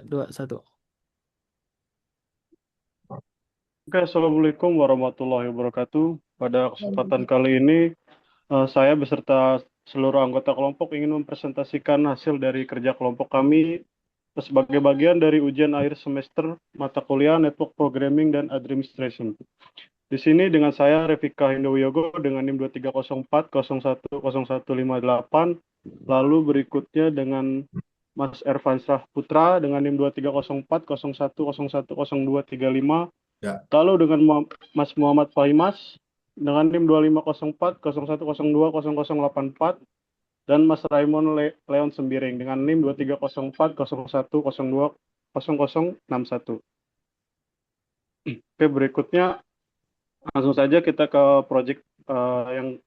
2, 1. Oke, Assalamualaikum warahmatullahi wabarakatuh. Pada kesempatan kali ini, saya beserta seluruh anggota kelompok ingin mempresentasikan hasil dari kerja kelompok kami sebagai bagian dari ujian akhir semester mata kuliah Network Programming dan Administration. Di sini dengan saya Revika Hindowiyogo dengan NIM 23040101058, lalu berikutnya dengan Mas Ervan Syah Putra dengan NIM 2304010101235. Ya, Lalu dengan Mas Muhammad Fahimas dengan NIM 250401020084 dan Mas Raymond Leon Sembiring dengan NIM 230401020061. Oke, berikutnya langsung saja kita ke project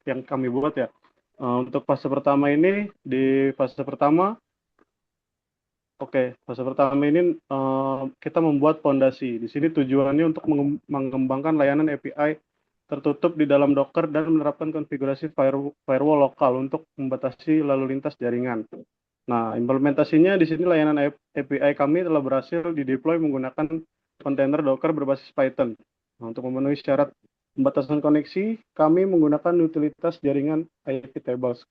yang kami buat ya. Untuk fase pertama ini, di fase pertama, fase pertama ini kita membuat fondasi. Di sini tujuannya untuk mengembangkan layanan API tertutup di dalam Docker dan menerapkan konfigurasi firewall lokal untuk membatasi lalu lintas jaringan. Nah, implementasinya di sini layanan API kami telah berhasil dideploy menggunakan kontainer Docker berbasis Python. Nah, untuk memenuhi syarat pembatasan koneksi, kami menggunakan utilitas jaringan IP tables.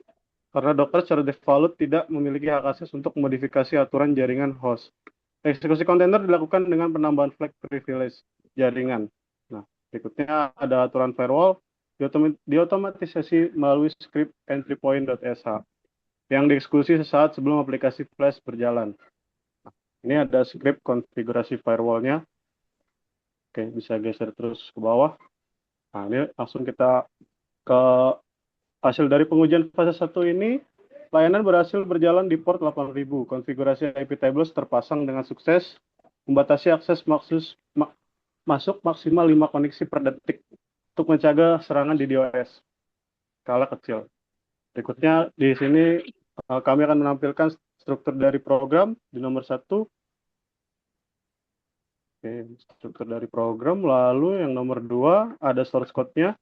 Karena Docker secara default tidak memiliki hak akses untuk modifikasi aturan jaringan host. Eksekusi kontainer dilakukan dengan penambahan flag privilege jaringan. Nah, berikutnya ada aturan firewall diotomatisasi melalui script entry-point.sh yang dieksekusi sesaat sebelum aplikasi Flash berjalan. Nah, ini ada script konfigurasi firewallnya. Oke, bisa geser terus ke bawah. Nah, ini langsung kita ke hasil dari pengujian fase 1 ini. Layanan berhasil berjalan di port 8000. Konfigurasi IP tables terpasang dengan sukses, membatasi akses masuk maksimal 5 koneksi per detik untuk mencegah serangan di DOS skala kecil. Berikutnya di sini kami akan menampilkan struktur dari program di nomor 1. Oke, struktur dari program. Lalu yang nomor 2 ada source code-nya.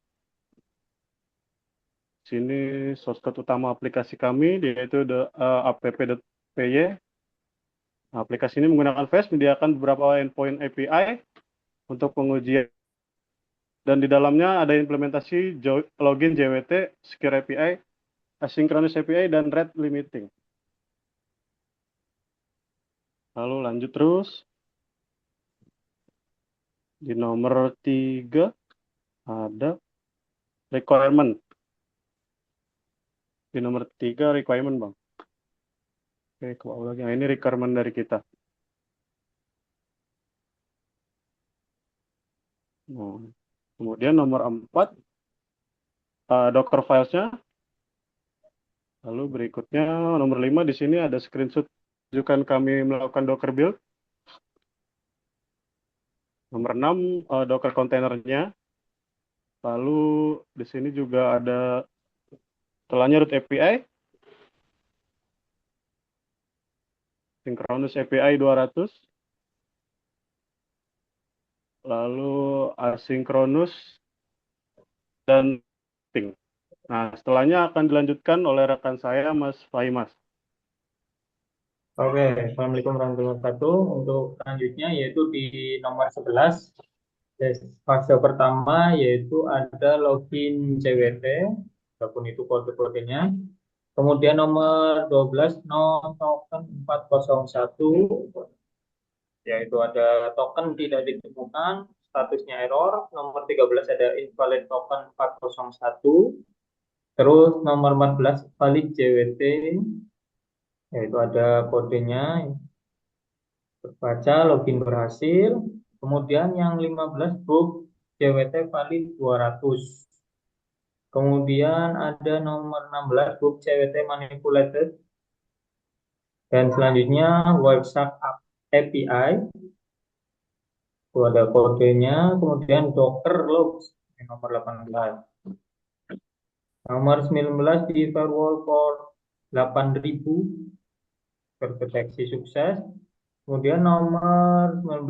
Sini source code utama aplikasi kami yaitu app.py. Nah, aplikasi ini menggunakan Flash menyediakan beberapa endpoint API untuk pengujian dan di dalamnya ada implementasi login JWT, secure API, asynchronous API, dan rate limiting. Lalu lanjut terus. Di nomor 3 ada requirement. Di nomor 3 requirement, Bang. Oke, ke bawah lagi. Nah, ini requirement dari kita. Nah, kemudian nomor 4, Docker filesnya. Lalu berikutnya nomor 5 di sini ada screenshot tunjukkan kami melakukan Docker build. Nomor 6 Docker kontainernya. Lalu di sini juga ada setelahnya root API, synchronous API 200, lalu asynchronous dan ping. Nah, setelahnya akan dilanjutkan oleh rekan saya, Mas Faimas. Oke, Assalamualaikum warahmatullahi wabarakatuh. Untuk selanjutnya yaitu di nomor 11, fase pertama yaitu ada login CWT, walaupun itu kode-kodenya. Kemudian nomor 12, no token 401, yaitu ada token tidak ditemukan, statusnya error. Nomor 13 ada invalid token 401. Terus nomor 14, valid JWT, yaitu ada kodenya, baca login berhasil. Kemudian yang 15 book JWT valid 200. Kemudian ada nomor 16 book JWT manipulated. Dan selanjutnya website API. Itu ada kodenya. Kemudian Docker logs nomor 18. Nomor 19 di firewall port 8000 terdeteksi sukses. Kemudian nomor 19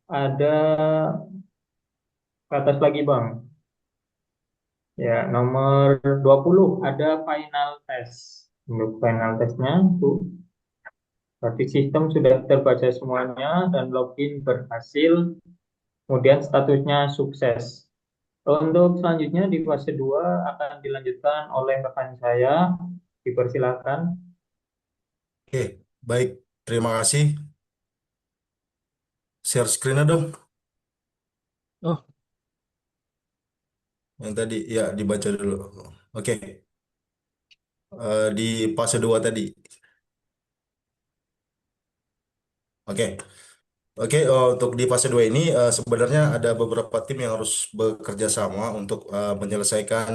ada ke atas lagi Bang. Ya, nomor 20 ada final test. Untuk final testnya itu Berarti sistem sudah terbaca semuanya dan login berhasil, kemudian statusnya sukses. Untuk selanjutnya di fase 2 akan dilanjutkan oleh rekan saya. Dipersilakan. Oke, baik. Terima kasih. Share screen-nya dong. Oh, Yang tadi, ya dibaca dulu. Oke, di fase 2 tadi. Oke, oke. Untuk di fase 2 ini sebenarnya ada beberapa tim yang harus bekerja sama untuk menyelesaikan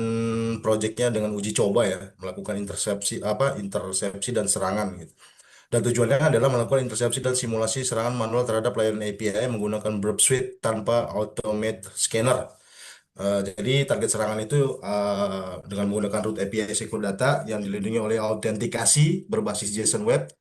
proyeknya dengan uji coba ya, melakukan intersepsi dan serangan gitu. Dan tujuannya adalah melakukan intersepsi dan simulasi serangan manual terhadap layanan API menggunakan Burp Suite tanpa automate scanner. Jadi target serangan itu dengan menggunakan root API Secure Data yang dilindungi oleh autentikasi berbasis JSON Web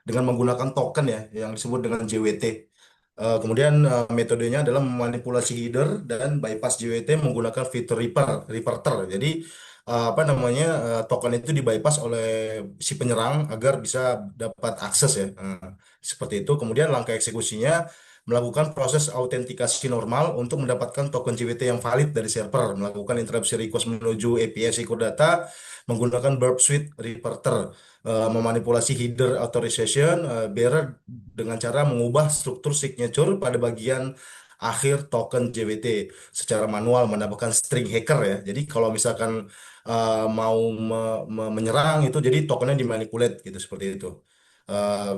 dengan menggunakan token ya yang disebut dengan JWT. Kemudian metodenya adalah memanipulasi header dan bypass JWT menggunakan fitur reporter. Jadi apa namanya token itu dibypass oleh si penyerang agar bisa dapat akses ya. Seperti itu. Kemudian langkah eksekusinya melakukan proses autentikasi normal untuk mendapatkan token JWT yang valid dari server, melakukan interupsi request menuju API Secure Data menggunakan Burp Suite Reporter, memanipulasi header authorization bearer dengan cara mengubah struktur signature pada bagian akhir token JWT secara manual menambahkan string hacker ya. Jadi kalau misalkan mau menyerang itu jadi tokennya dimanipulate gitu seperti itu.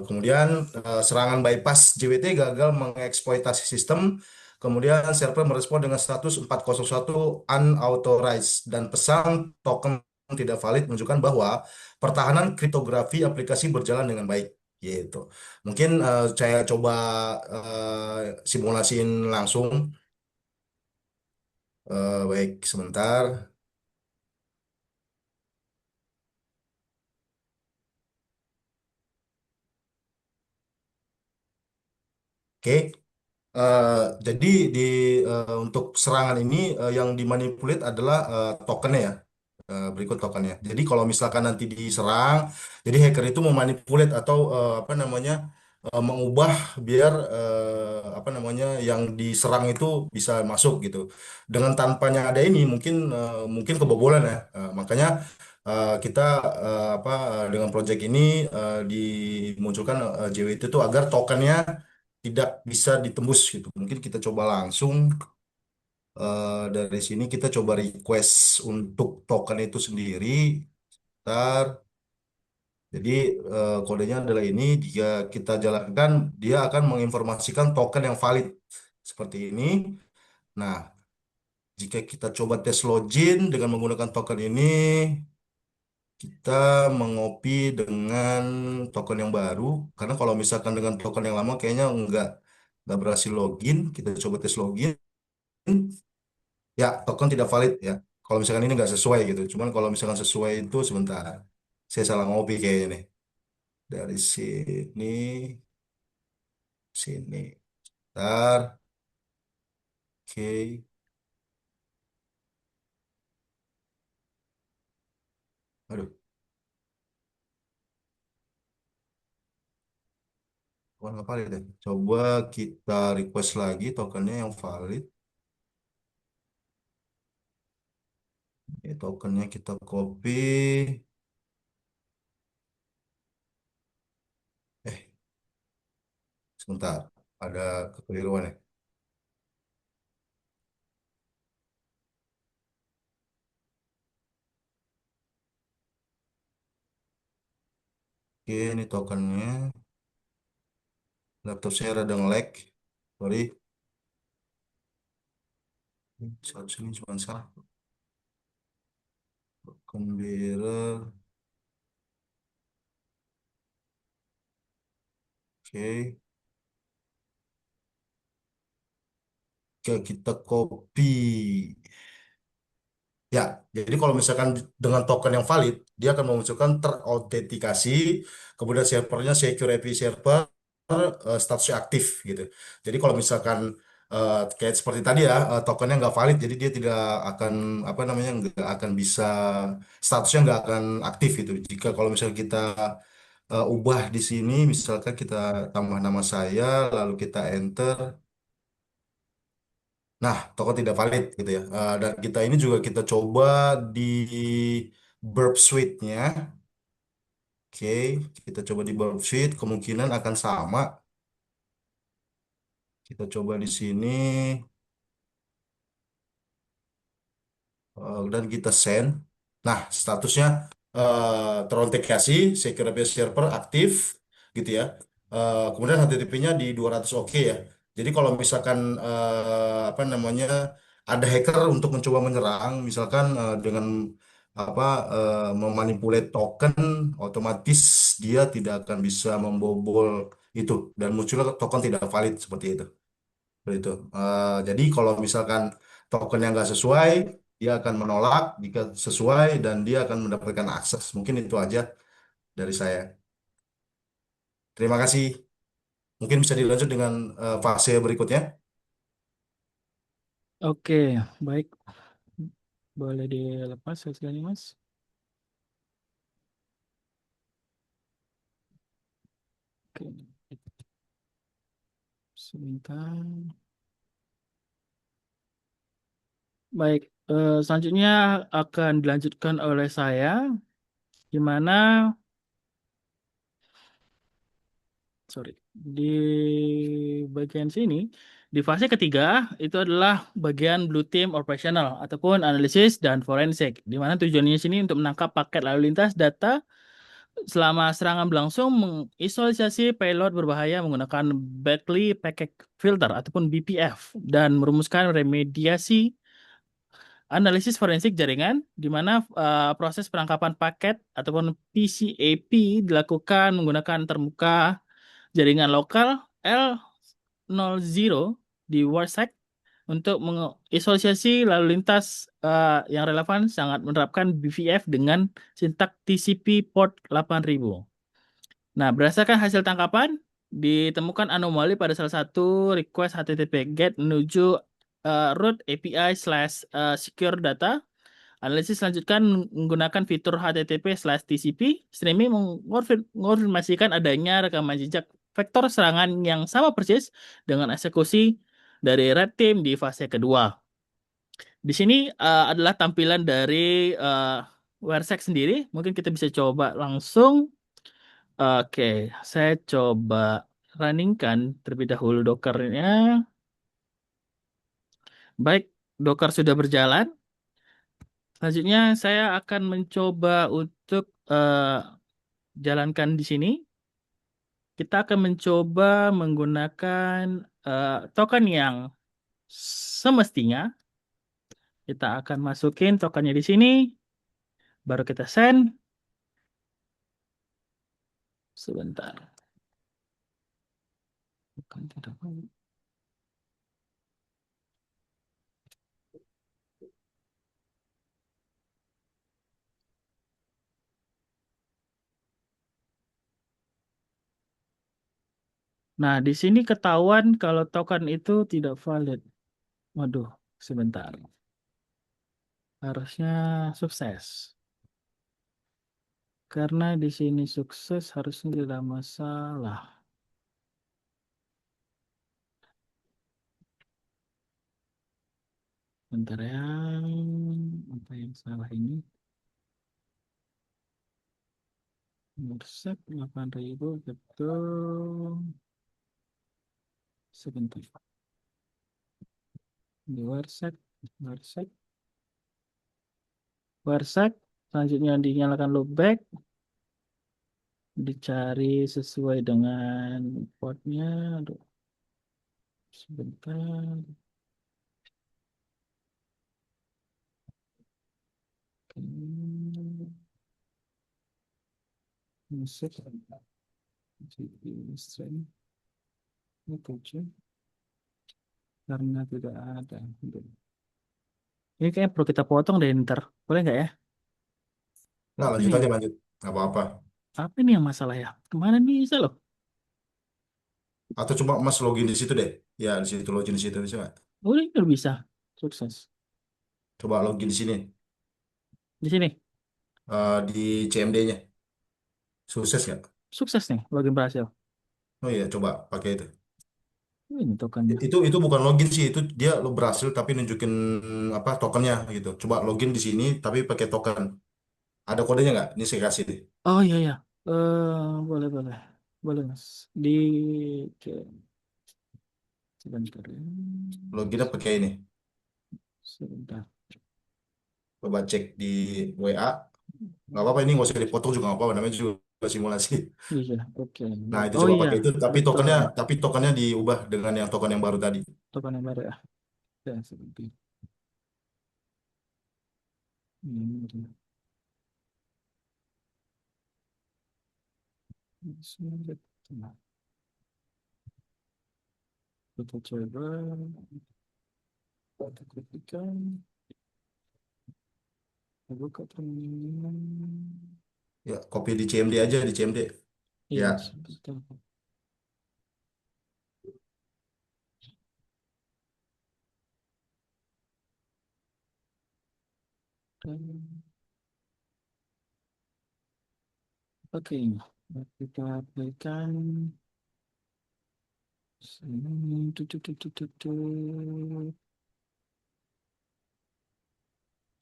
Kemudian serangan bypass JWT gagal mengeksploitasi sistem. Kemudian server merespon dengan status 401 unauthorized dan pesan token tidak valid menunjukkan bahwa pertahanan kriptografi aplikasi berjalan dengan baik gitu. Mungkin saya coba simulasiin langsung. Baik, sebentar. Oke. Eh, jadi di untuk serangan ini yang dimanipulate adalah tokennya ya. Berikut tokennya. Jadi kalau misalkan nanti diserang, jadi hacker itu memanipulate atau apa namanya mengubah biar apa namanya yang diserang itu bisa masuk gitu. Dengan tanpanya ada ini mungkin kebobolan ya. Makanya kita apa dengan project ini dimunculkan JWT itu agar tokennya tidak bisa ditembus gitu. Mungkin kita coba langsung dari sini kita coba request untuk token itu sendiri. Ntar, jadi kodenya adalah ini. Jika kita jalankan, dia akan menginformasikan token yang valid seperti ini. Nah, jika kita coba tes login dengan menggunakan token ini, kita mengopi dengan token yang baru. Karena kalau misalkan dengan token yang lama, kayaknya nggak berhasil login. Kita coba tes login. Ya, token tidak valid ya. Kalau misalkan ini nggak sesuai gitu. Cuman kalau misalkan sesuai itu sebentar. Saya salah ngopi kayaknya nih. Dari sini, sini. Ntar, oke. Aduh, token nggak valid ya. Coba kita request lagi tokennya yang valid. Ini tokennya kita copy. Eh, sebentar. Ada kekeliruan ya. Oke, ini tokennya. Laptop saya rada nge-lag. Sorry. Saat ini cuma satu. Token bearer. Oke. Oke, kita copy. Ya, jadi kalau misalkan dengan token yang valid, dia akan memunculkan terautentikasi, kemudian servernya secure API server, statusnya aktif gitu. Jadi kalau misalkan kayak seperti tadi ya, tokennya nggak valid, jadi dia tidak akan apa namanya nggak akan bisa statusnya nggak akan aktif gitu. Jika kalau misalnya kita ubah di sini, misalkan kita tambah nama saya, lalu kita enter. Nah, token tidak valid gitu ya. Dan kita ini juga kita coba di Burp Suite-nya. Oke, kita coba di Burp Suite, kemungkinan akan sama. Kita coba di sini. Dan kita send. Nah, statusnya terautentikasi, secure API server aktif, gitu ya. Kemudian HTTP-nya di 200 oke ya. Jadi kalau misalkan apa namanya ada hacker untuk mencoba menyerang, misalkan dengan apa memanipulate token, otomatis dia tidak akan bisa membobol itu dan munculnya token tidak valid seperti itu. Seperti itu. Jadi kalau misalkan token yang nggak sesuai, dia akan menolak. Jika sesuai, dan dia akan mendapatkan akses. Mungkin itu aja dari saya. Terima kasih. Mungkin bisa dilanjut dengan fase berikutnya. Oke, baik. Boleh dilepas sekali, Mas. Oke, sebentar. Baik, selanjutnya akan dilanjutkan oleh saya, di mana, sorry, di bagian sini, di fase ketiga, itu adalah bagian Blue Team Operational, ataupun analisis dan forensik, di mana tujuannya sini untuk menangkap paket lalu lintas data selama serangan berlangsung, mengisolasi payload berbahaya menggunakan Berkeley Packet Filter ataupun BPF, dan merumuskan remediasi analisis forensik jaringan, di mana proses penangkapan paket ataupun PCAP dilakukan menggunakan termuka jaringan lokal L00 di WARSec untuk mengisolasi lalu lintas yang relevan, sangat menerapkan BVF dengan sintak TCP port 8000. Nah, berdasarkan hasil tangkapan, ditemukan anomali pada salah satu request HTTP GET menuju root API slash secure data. Analisis selanjutkan menggunakan fitur HTTP slash TCP streaming mengonfirmasikan adanya rekaman jejak vektor serangan yang sama persis dengan eksekusi dari Red Team di fase kedua. Di sini adalah tampilan dari WhereSec sendiri. Mungkin kita bisa coba langsung. Oke, saya coba runningkan terlebih dahulu Dockernya. Baik, Docker sudah berjalan. Selanjutnya saya akan mencoba untuk jalankan di sini. Kita akan mencoba menggunakan token yang semestinya. Kita akan masukin tokennya di sini. Baru kita send. Sebentar. Bukan tidak mau. Nah, di sini ketahuan kalau token itu tidak valid. Waduh, sebentar. Harusnya sukses. Karena di sini sukses harusnya tidak masalah. Bentar ya. Apa yang salah ini? Mersek 8000 betul. Sebentar. Di Warsek, Warsek, Warsek. Selanjutnya dinyalakan loopback. Dicari sesuai dengan portnya. Aduh, sebentar. Oke. Musik. GPU stream. Oke, karena tidak ada. Ini kayak perlu kita potong deh ntar. Boleh nggak ya? Nah, Apa lanjut nih? aja, lanjut. Nggak apa-apa. Apa nih yang masalah ya? Kemana bisa loh? Atau coba Mas login di situ deh. Ya, di situ login di situ bisa nggak? Udah, ini udah bisa. Sukses. Coba login di sini. Di sini. Di CMD-nya. Sukses nggak? Sukses nih, login berhasil. Oh iya, coba pakai itu. Ini tokennya. Itu bukan login sih, itu dia lo berhasil tapi nunjukin apa tokennya gitu. Coba login di sini tapi pakai token. Ada kodenya nggak? Ini saya kasih deh. Oh iya ya. Boleh boleh. Boleh Mas. Di oke, sebentar ya. Loginnya pakai ini. Sebentar. Coba cek di WA. Nggak apa-apa ini nggak usah dipotong juga nggak apa-apa. Namanya juga simulasi. Iya, oke. Nah itu Oh coba iya, pakai itu. betul. Tapi tokennya diubah dengan yang token yang baru tadi. Token yang baru ya. Ya, seperti ini. Nah, kita coba. Kita ketikkan. Buka permainan. Ya copy di CMD aja di CMD. Iya, Ya. sebentar. Oke, kita aplikasikan sini.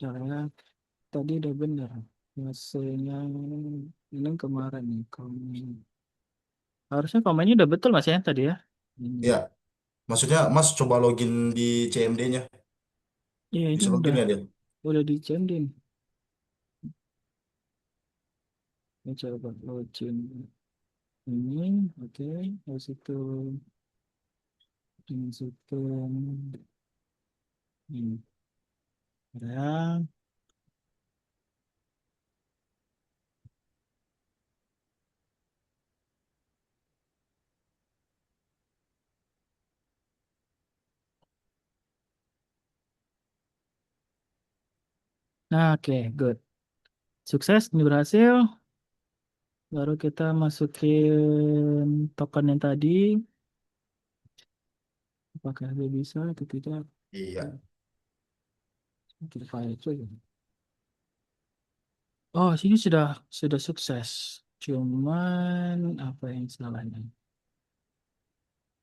Cara tadi udah benar. Hasilnya ini kemarin nih. Harusnya komennya udah betul Mas ya tadi ya. Ini. Ya. Maksudnya Mas coba login di CMD-nya. Iya, ini Bisa login ya dia? udah dicendin. Ini coba login ini, oke. Habis itu masukkan ini. Ya. Nah, oke, good. Sukses, ini berhasil. Baru kita masukin token yang tadi. Apakah dia bisa atau tidak? Iya. Kita file itu ya. Oh, sini sudah sukses. Cuman apa yang salahnya?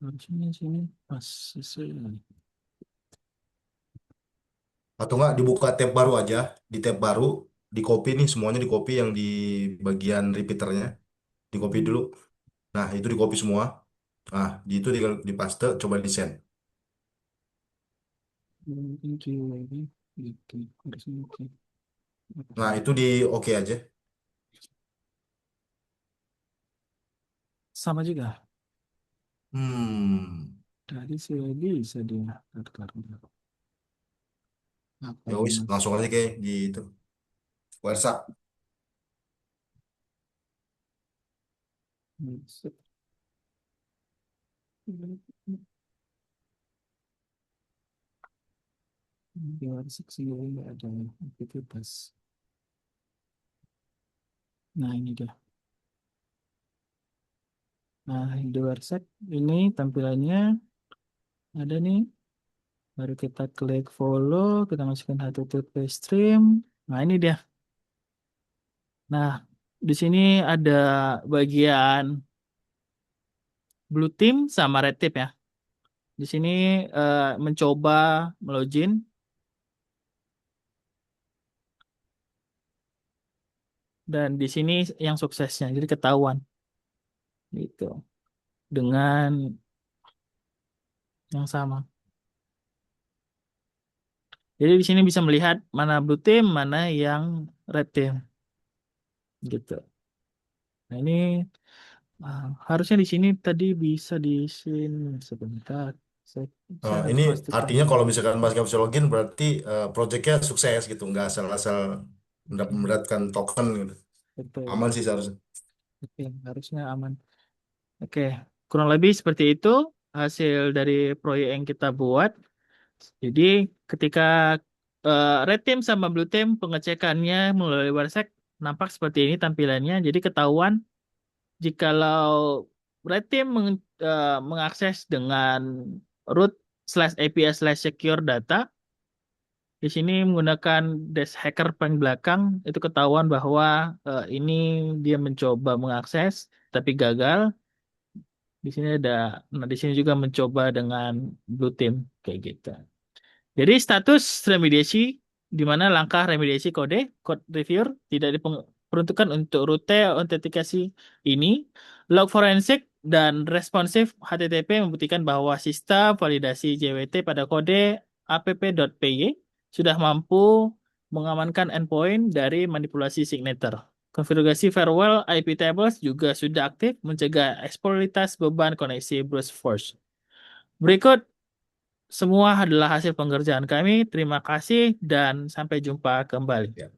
Harusnya sini pas sesuai. Atau nggak dibuka tab baru aja. Di tab baru, di copy nih semuanya di copy yang di bagian repeaternya. Di copy dulu. Nah itu di copy semua. Nah di itu di paste, coba di send. Mungkin lagi gitu. Harusnya oke. Nah itu di oke aja. Sama juga. Hmm. Tadi sih bisa dia karena apa Ya yang wis, mas? langsung aja kayak gitu. WhatsApp. Masuk. Di WhatsApp sih nggak ada aktivitas. Nah ini dia. Nah di WhatsApp ini tampilannya ada nih. Baru kita klik follow, kita masukkan HTTP stream. Nah ini dia. Nah di sini ada bagian blue team sama red team ya. Di sini mencoba melogin dan di sini yang suksesnya. Jadi ketahuan gitu dengan yang sama. Jadi di sini bisa melihat mana blue team, mana yang red team gitu. Nah ini harusnya di sini tadi bisa di sini sebentar. Saya, saya harus Ini pastikan artinya kalau dulu. misalkan Mas nggak bisa login berarti projectnya sukses gitu, nggak asal-asal Oke, mendapatkan token gitu. betul. Aman sih seharusnya. Oke, harusnya aman. Oke, kurang lebih seperti itu hasil dari proyek yang kita buat. Jadi ketika red team sama blue team pengecekannya melalui WhatsApp nampak seperti ini tampilannya. Jadi ketahuan jikalau red team mengakses dengan root slash API slash secure data, di sini menggunakan dash hacker paling belakang itu ketahuan bahwa ini dia mencoba mengakses. tapi gagal. Di sini di sini juga mencoba dengan blue team kayak gitu. Jadi status remediasi di mana langkah remediasi code reviewer tidak diperuntukkan untuk route autentikasi ini. Log forensik dan responsif HTTP membuktikan bahwa sistem validasi JWT pada kode app.py sudah mampu mengamankan endpoint dari manipulasi signature. Konfigurasi firewall IP tables juga sudah aktif mencegah eksploitasi beban koneksi brute force. Berikut semua adalah hasil pengerjaan kami. Terima kasih dan sampai jumpa kembali. Ya.